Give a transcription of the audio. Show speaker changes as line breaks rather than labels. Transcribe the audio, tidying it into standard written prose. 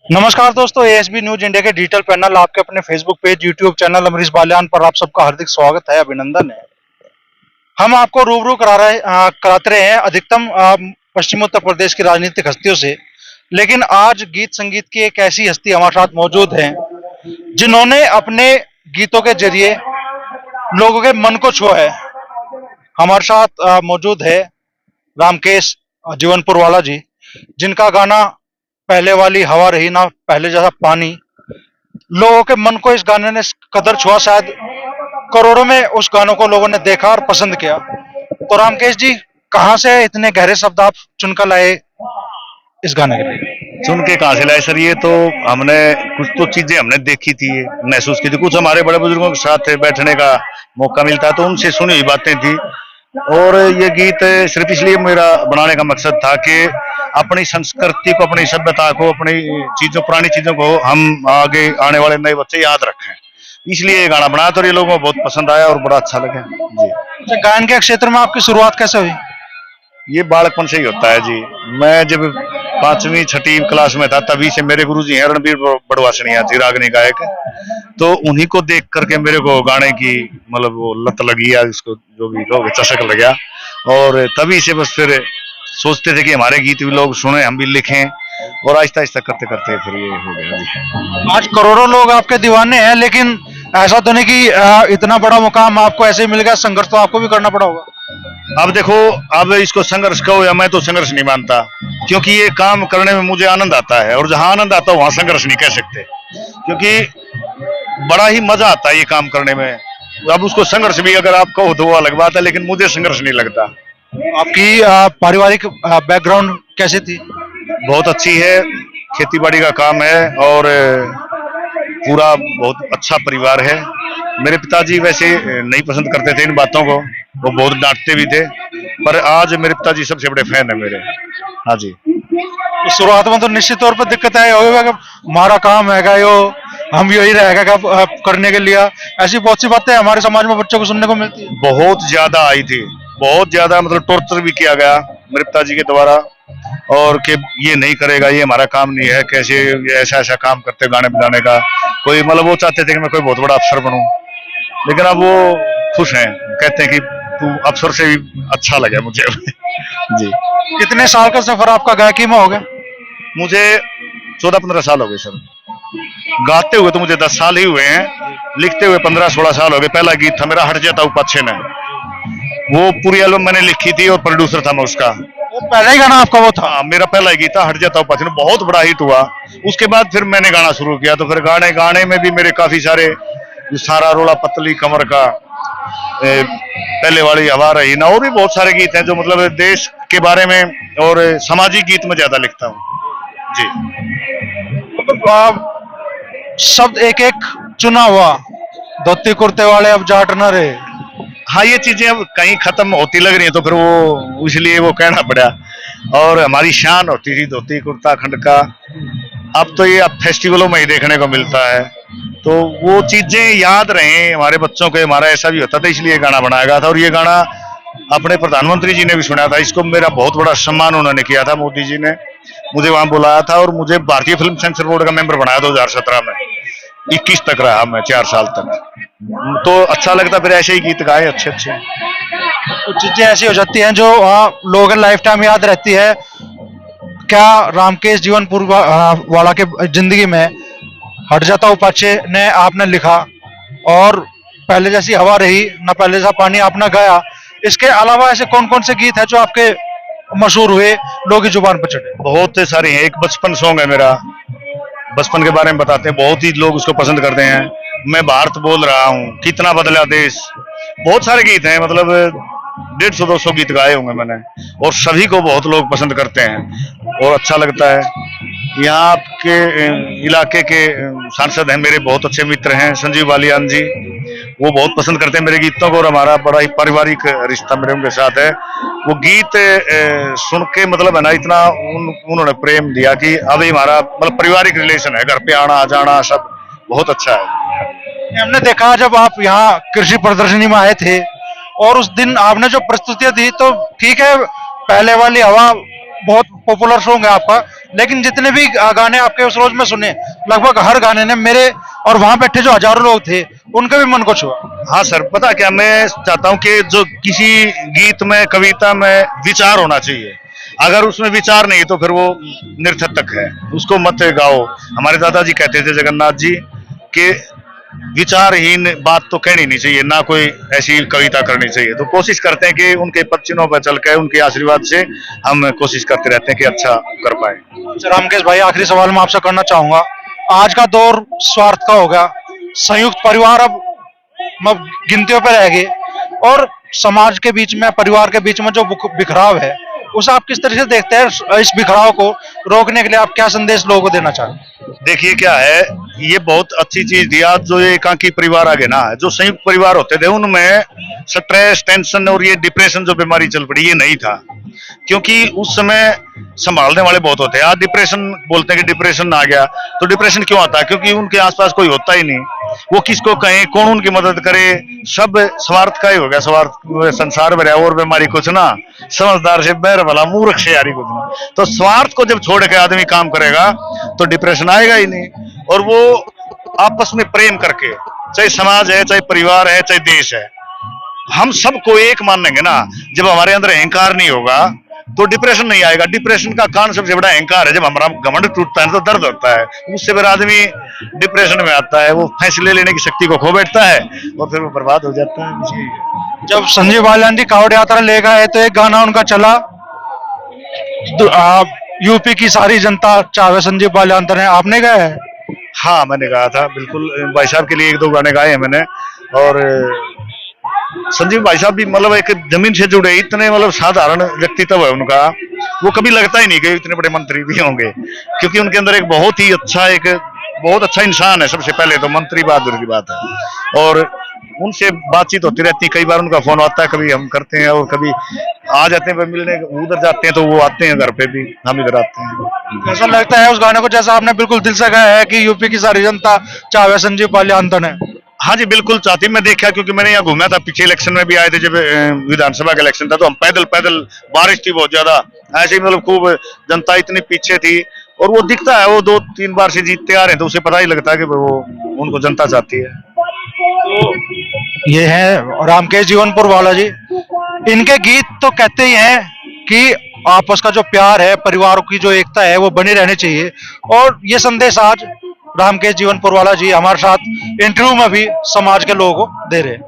नमस्कार दोस्तों, ASB news India के डिजिटल पैनल आपके अपने Facebook page, YouTube channel Amrish Baliyan पर आप सबका हार्दिक स्वागत है, अभिनंदन है। हम आपको रूबरू कराते रहे हैं अधिकतम पश्चिमी उत्तर प्रदेश की राजनीतिक हस्तियों से। लेकिन आज गीत संगीत की एक ऐसी हस्ती हमारे साथ मौजूद है जिन्होंने अपने गीतों के जरिए लोगों के मन को छुआ है। हमारे साथ मौजूद है रामकेश जीवनपुर वाला जी, जिनका गाना पहले वाली हवा रही ना पहले जैसा पानी, लोगों के मन को इस गाने ने इस कदर छुआ, शायद करोड़ों में उस गानों को लोगों ने देखा और पसंद किया। तो रामकेश जी, कहाँ से इतने गहरे शब्द आप चुनकर लाए इस गाने के लिए?
सुन के कहाँ से लाए सर? ये तो हमने कुछ तो चीजें हमने देखी थी, महसूस की थी, कुछ हमारे बड़े बुजुर्गों के साथ बैठने का मौका मिलता है तो उनसे सुनी हुई बातें थी। और ये गीत सिर्फ इसलिए मेरा बनाने का मकसद था कि अपनी संस्कृति को, अपनी सभ्यता को, अपनी चीजों, पुरानी चीजों को हम आगे आने वाले नए बच्चे याद रखें, इसलिए ये गाना बनाया। तो ये लोगों को बहुत पसंद आया और बड़ा अच्छा लगा जी।
अच्छा, गायन के क्षेत्र में आपकी शुरुआत कैसे हुई?
ये बालकपन से ही होता है जी। मैं जब 5वीं 6वीं क्लास में था तभी से मेरे गुरुजी हैं रणबीर बड़वासनिया जी, रागनी गायक, तो उन्हीं को देख करके मेरे को गाने की मतलब वो लत लगी, या इसको जो भी लोग चस्क लग गया। और तभी से बस फिर सोचते थे कि हमारे गीत भी लोग सुने, हम भी लिखें, और आहिस्ता आहिस्ता करते करते फिर ये हो गया जी।
आज करोड़ों लोग आपके दीवाने हैं, लेकिन ऐसा तो नहीं कि इतना बड़ा मुकाम आपको ऐसे ही मिल गया, संघर्ष तो आपको भी करना पड़ा होगा।
अब देखो, अब इसको संघर्ष कहो या मैं तो संघर्ष नहीं मानता, क्योंकि ये काम करने में मुझे आनंद आता है, और जहां आनंद आता है वहां संघर्ष नहीं कह सकते, क्योंकि बड़ा ही मजा आता है ये काम करने में। अब उसको संघर्ष भी अगर आप कहो तो वो अलग बात है, लेकिन मुझे संघर्ष नहीं लगता।
आपकी पारिवारिक बैकग्राउंड कैसी थी?
बहुत अच्छी है, खेती बाड़ी का काम है, और पूरा बहुत अच्छा परिवार है। मेरे पिताजी वैसे नहीं पसंद करते थे इन बातों को, वो बहुत डांटते भी थे, पर आज मेरे पिताजी सबसे बड़े फैन है मेरे। हाँ जी।
तो शुरुआत में तो निश्चित तौर पर दिक्कत आई होगी कि हमारा काम है यो, हम यही रहेगा करने के लिए। ऐसी बहुत सी बातें हमारे समाज में बच्चों को सुनने को मिलती है।
बहुत ज्यादा आई थी, बहुत ज्यादा, मतलब टॉर्चर भी किया गया मेरे पिताजी के द्वारा, और कि ये नहीं करेगा, ये हमारा काम नहीं है, कैसे ऐसा ऐसा काम करते गाने बजाने का। कोई मतलब वो चाहते थे कि मैं कोई बहुत बड़ा अफसर बनूं, लेकिन अब वो खुश हैं, कहते हैं कि तू अफसर से भी अच्छा लगा मुझे जी।
कितने साल का सफर आपका गायकी में हो गया?
मुझे 14-15 साल हो गए सर। गाते हुए तो मुझे 10 साल ही हुए हैं, लिखते हुए 15-16 साल हो गए। पहला गीत था मेरा हट जाता हूं पाछे में, वो पूरी एल्बम मैंने लिखी थी और प्रोड्यूसर था मैं उसका।
वो पहला ही गाना आपका वो था?
हाँ, मेरा पहला ही गीत था हट जाता हूं पाछे में, बहुत बड़ा हिट हुआ। उसके बाद फिर मैंने गाना शुरू किया, तो फिर गाने में भी मेरे काफी सारे, सारा रोला पतली कमर का, पहले वाली हवा रही ना, और भी बहुत सारे गीत हैं जो मतलब देश के बारे में और सामाजिक गीत में ज्यादा लिखता हूँ जी।
शब्द एक एक चुना हुआ, धोती कुर्ते वाले अब जाट न रहे।
हाँ, ये चीजें अब कहीं खत्म होती लग रही है, तो फिर वो इसलिए वो कहना पड़ा। और हमारी शान होती थी धोती कुर्ता खंड का, अब तो ये अब फेस्टिवलों में ही देखने को मिलता है। तो वो चीजें याद रहे हमारे बच्चों के, हमारा ऐसा भी होता था, इसलिए गाना बनाया गया था। और ये गाना अपने प्रधानमंत्री जी ने भी सुना था, इसको मेरा बहुत बड़ा सम्मान उन्होंने किया था। मोदी जी ने मुझे वहां बुलाया था और मुझे भारतीय फिल्म सेंसर बोर्ड का मेंबर बनाया 2017 में। 21 तक रहा मैं, 4 साल तक। तो अच्छा लगता, फिर ऐसे ही गीत गाए अच्छे अच्छे।
कुछ चीजें ऐसी हो जाती हैं जो लोगों के लाइफ टाइम याद रहती है। क्या रामकेश जीवनपुर वाला के जिंदगी में हट जाता हूँ पाछे ने आपने लिखा, और पहले जैसी हवा रही ना पहले जैसा पानी आपने गाया, इसके अलावा ऐसे कौन कौन से गीत हैं जो आपके मशहूर हुए, लोगों की जुबान पर चढ़े?
बहुत सारे हैं। एक बचपन सॉन्ग है मेरा, बचपन के बारे में बताते हैं, बहुत ही लोग उसको पसंद करते हैं। मैं भारत बोल रहा हूँ, कितना बदला देश, बहुत सारे गीत हैं, मतलब 150-200 गीत गाए होंगे मैंने, और सभी को बहुत लोग पसंद करते हैं और अच्छा लगता है। यहाँ आपके इलाके के सांसद हैं मेरे, बहुत अच्छे मित्र हैं, संजीव बालियान जी, वो बहुत पसंद करते हैं मेरे गीतों को, और हमारा बड़ा ही पारिवारिक रिश्ता मेरे उनके साथ है। वो गीत सुन के मतलब है ना, इतना उन्होंने प्रेम दिया कि अभी हमारा मतलब पारिवारिक रिलेशन है, घर पे आना जाना सब बहुत अच्छा है।
हमने देखा जब आप यहाँ कृषि प्रदर्शनी में आए थे और उस दिन आपने जो प्रस्तुतियां दी, तो ठीक है, पहले वाली हवा बहुत पॉपुलर सॉन्ग है आपका, लेकिन जितने भी गाने आपके उस रोज में सुने, लगभग हर गाने ने मेरे और वहां बैठे जो हजारों लोग थे उनके भी मन को छुआ।
हाँ सर, पता क्या, मैं चाहता हूँ कि जो किसी गीत में, कविता में विचार होना चाहिए। अगर उसमें विचार नहीं तो फिर वो निरर्थक है, उसको मत गाओ। हमारे दादाजी कहते थे जगन्नाथ जी कि विचारहीन बात तो कहनी नहीं चाहिए, ना कोई ऐसी कविता करनी चाहिए। तो कोशिश करते हैं कि उनके पद चिन्हों पर चल के, उनके आशीर्वाद से हम कोशिश करते रहते हैं कि अच्छा कर पाए।
अच्छा, रामकेश भाई, आखिरी सवाल मैं आपसे करना चाहूंगा। आज का दौर स्वार्थ का हो गया, संयुक्त परिवार अब गिनतियों पर रह गए, और समाज के बीच में, परिवार के बीच में जो बिखराव है, उसे आप किस तरह से देखते हैं? इस बिखराव को रोकने के लिए आप क्या संदेश लोगों को देना चाहें?
देखिए क्या है, ये बहुत अच्छी चीज थी आज जो ये एकांकी परिवार आ गए ना। जो संयुक्त परिवार होते थे उनमें स्ट्रेस, टेंशन और ये डिप्रेशन जो बीमारी चल पड़ी, ये नहीं था, क्योंकि उस समय संभालने वाले बहुत होते हैं। आज डिप्रेशन बोलते हैं कि डिप्रेशन आ गया, तो डिप्रेशन क्यों आता है? क्योंकि उनके आसपास कोई होता ही नहीं। वो किसको कहें, कौन उनकी मदद करे, सब स्वार्थ का ही हो गया। स्वार्थ संसार में रहा, और बीमारी कुछ ना, समझदार से बैर भला, मूर्ख से यारी कुछ ना। तो स्वार्थ को जब छोड़ के आदमी काम करेगा तो डिप्रेशन आएगा ही नहीं। और वो आपस में प्रेम करके, चाहे समाज है, चाहे परिवार है, चाहे देश है, हम सबको एक मानेंगे ना। जब हमारे अंदर अहंकार नहीं होगा तो डिप्रेशन नहीं आएगा। डिप्रेशन का कारण सबसे बड़ा अहंकार है। जब हमारा घमंड टूटता है तो दर्द होता है, उससे फिर आदमी डिप्रेशन में आता है, वो फैसले लेने की शक्ति को खो बैठता है और फिर वो बर्बाद हो जाता है।
जब संजय बालियान जी कावड़ यात्रा ले गए तो एक गाना उनका चला, यूपी की सारी जनता चाहे संजय बालियान ने, आपने गाया है?
हाँ, मैंने गाया था, बिल्कुल। भाई साहब के लिए एक दो गाने गाए हैं मैंने। और संजीव भाई साहब भी मतलब एक जमीन से जुड़े, इतने मतलब साधारण व्यक्तित्व है उनका। वो कभी लगता ही नहीं कि इतने बड़े मंत्री भी होंगे, क्योंकि उनके अंदर एक बहुत अच्छा इंसान है। सबसे पहले तो मंत्री बहादुर की बात है, और उनसे बातचीत होती रहती। कई बार उनका फोन आता है, कभी हम करते हैं, और कभी आ जाते हैं मिलने, उधर जाते हैं तो वो आते हैं घर पे भी, हम इधर आते हैं।
ऐसा लगता है उस गाने को, जैसा आपने बिल्कुल दिल से गाया है कि यूपी की सारी जनता चाहे संजीव बालियान ने।
हाँ जी, बिल्कुल चाहती। मैं देखा, क्योंकि मैंने यहाँ घूमा था, पीछे इलेक्शन में भी आए थे, जब विधानसभा का इलेक्शन था, तो हम पैदल, बारिश थी बहुत ज्यादा, ऐसे ही मतलब खूब जनता इतनी पीछे थी। और वो दिखता है, वो 2-3 बार से जीतते आ रहे हैं, तो उसे पता ही लगता है कि वो उनको जनता चाहती है।
तो ये है रामकेश जीवनपुर वाला जी। इनके गीत तो कहते ही हैं कि आपस का जो प्यार है, परिवारों की जो एकता है, वो बनी रहनी चाहिए। और ये संदेश आज रामकेश जीवनपुर वाला जी हमारे साथ इंटरव्यू में भी समाज के लोगों को दे रहे हैं।